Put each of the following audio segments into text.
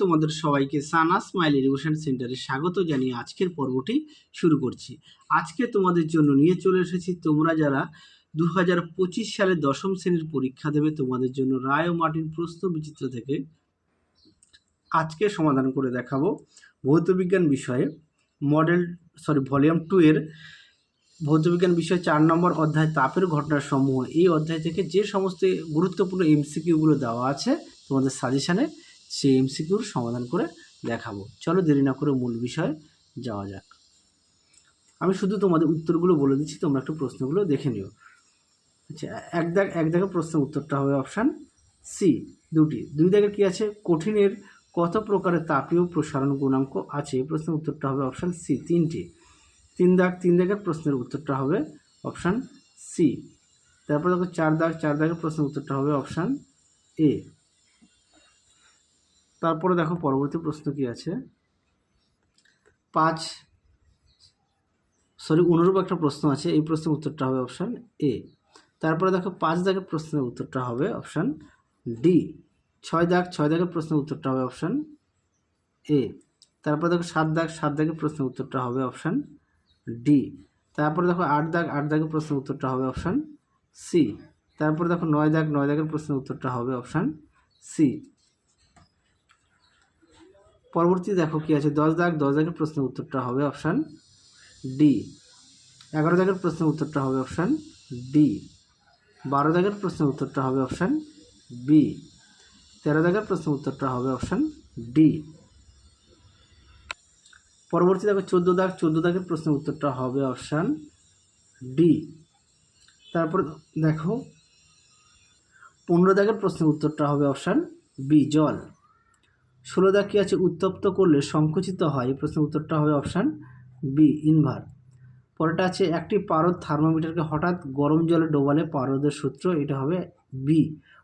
তোমাদের সবাইকে সানা smile education সেন্টারে স্বাগত জানিয়ে আজকের পর্বটি শুরু করছি। আজকে তোমাদের জন্য নিয়ে চলে এসেছি তোমরা যারা 2025 সালে দশম শ্রেণীর পরীক্ষা দেবে, তোমাদের জন্য রায় ও মার্টিন প্রশ্ন বিচিত্র থেকে আজকে সমাধান করে দেখাবো ভৌতবিজ্ঞান বিষয়ে ভলিউম 2 এর ভৌতবিজ্ঞান বিষয়ে 4 নম্বর অধ্যায় তাপের ঘটনার সমূহ। এই অধ্যায় থেকে যে সমস্ত গুরুত্বপূর্ণ এমসিকিউগুলো দেওয়া আছে তোমাদের সাজেশানে, সেই এমসিকিউর সমাধান করে দেখাবো। চলো দেরি না করে মূল বিষয়ে যাওয়া যাক। আমি শুধু তোমাদের উত্তরগুলো বলে দিচ্ছি, তোমরা একটু প্রশ্নগুলো দেখে নিও। আচ্ছা, এক দাগে প্রশ্নের উত্তরটা হবে অপশান সি দুই দাগের কী আছে, কঠিনের কত প্রকারের তাপীয় প্রসারণ গুণাঙ্ক আছে? এই প্রশ্নের উত্তরটা হবে অপশান সি 3টি। তিন দাগের প্রশ্নের উত্তরটা হবে অপশান সি। তারপর দেখো চার দাগের প্রশ্নের উত্তরটা হবে অপশান এ। তারপরে দেখো পরবর্তী প্রশ্ন কি আছে, অনুরূপ একটা প্রশ্ন আছে, এই প্রশ্নের উত্তরটা হবে অপশান এ। তারপরে দেখো 5 দাগের প্রশ্নের উত্তরটা হবে অপশান ডি। 6 দাগের প্রশ্নের উত্তরটা হবে অপশান এ। তারপরে দেখো 7 দাগের প্রশ্নের উত্তরটা হবে অপশান ডি। তারপরে দেখো 8 দাগের প্রশ্নের উত্তরটা হবে অপশান সি। তারপরে দেখো 9 দাগের প্রশ্নের উত্তরটা হবে অপশান সি। পরবর্তী দেখো কি আছে, 10 দাগের প্রশ্নের উত্তরটা হবে অপশান ডি। 11 দাগের প্রশ্নের উত্তরটা হবে অপশান ডি। 12 দাগের প্রশ্নের উত্তরটা হবে অপশান বি। 13 দাগের প্রশ্নের উত্তরটা হবে অপশান ডি। পরবর্তী দেখো 14 দাগের প্রশ্নের উত্তরটা হবে অপশান ডি। তারপর দেখো 15 দাগের প্রশ্নের উত্তরটা হবে অপশান বি জল। 16 দাগ কি আছে, উত্তপ্ত করলে সংকুচিত হয়? এই প্রশ্নের উত্তরটা হবে অপশান বি ইনভার। পরেরটা আছে, একটি পারদ থার্মোমিটারকে হঠাৎ গরম জলে ডোবালে পারদের সূত্র? এটা হবে বি,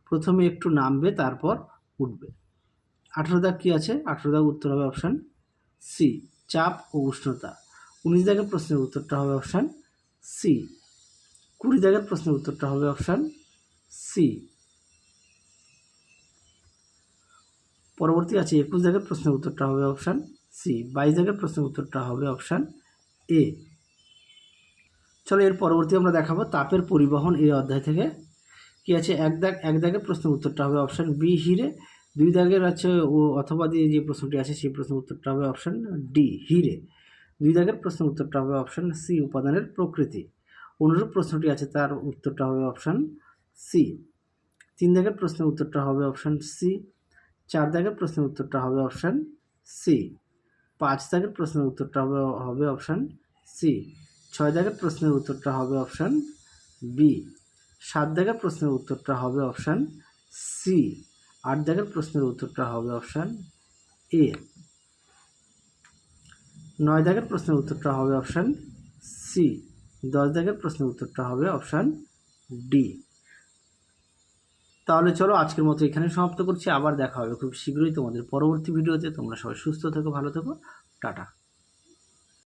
প্রথমে একটু নামবে তারপর উঠবে। 18 দাগ কি আছে, 18 দাগ উত্তর হবে অপশান সি চাপ ও উষ্ণতা। 19 দাগের প্রশ্নের উত্তরটা হবে অপশান সি। 20 দাগের প্রশ্নের উত্তরটা হবে অপশান সি। পরবর্তী আছে 21 দাগের প্রশ্নের উত্তরটা হবে অপশান সি। 22 দাগের প্রশ্নের উত্তরটা হবে অপশান এ। চলো এর পরবর্তী আমরা দেখাবো তাপের পরিবহন এই অধ্যায় থেকে। কি আছে, এক দাগের প্রশ্নের উত্তরটা হবে অপশান বি হিরে। 2 দাগের আছে ও অথবা দিয়ে যে প্রশ্নটি আছে সেই প্রশ্নের উত্তরটা হবে অপশান ডি হিরে। 2 দাগের প্রশ্নের উত্তরটা হবে অপশান সি উপাদানের প্রকৃতি। অনুরূপ প্রশ্নটি আছে তার উত্তরটা হবে অপশান সি। 3 দাগের প্রশ্নের উত্তরটা হবে অপশান সি। 4 দাগের প্রশ্নের উত্তরটা হবে অপশান সি। 5 দাগের প্রশ্নের উত্তরটা হবে অপশান সি। 6 দাগের প্রশ্নের উত্তরটা হবে অপশান বি। 7 দাগের প্রশ্নের উত্তরটা হবে অপশান সি। 8 দাগের প্রশ্নের উত্তরটা হবে অপশান এ। 9 দাগের প্রশ্নের উত্তরটা হবে অপশান সি। 10 দাগের প্রশ্নের উত্তরটা হবে অপশান ডি। তাহলে চলো আজকের মতো এখানে সমাপ্ত করছি, আবার দেখা হবে খুব শীঘ্রই তোমাদের পরবর্তী ভিডিওতে। তোমরা সবাই সুস্থ থেকো, ভালো থেকো, টাটা।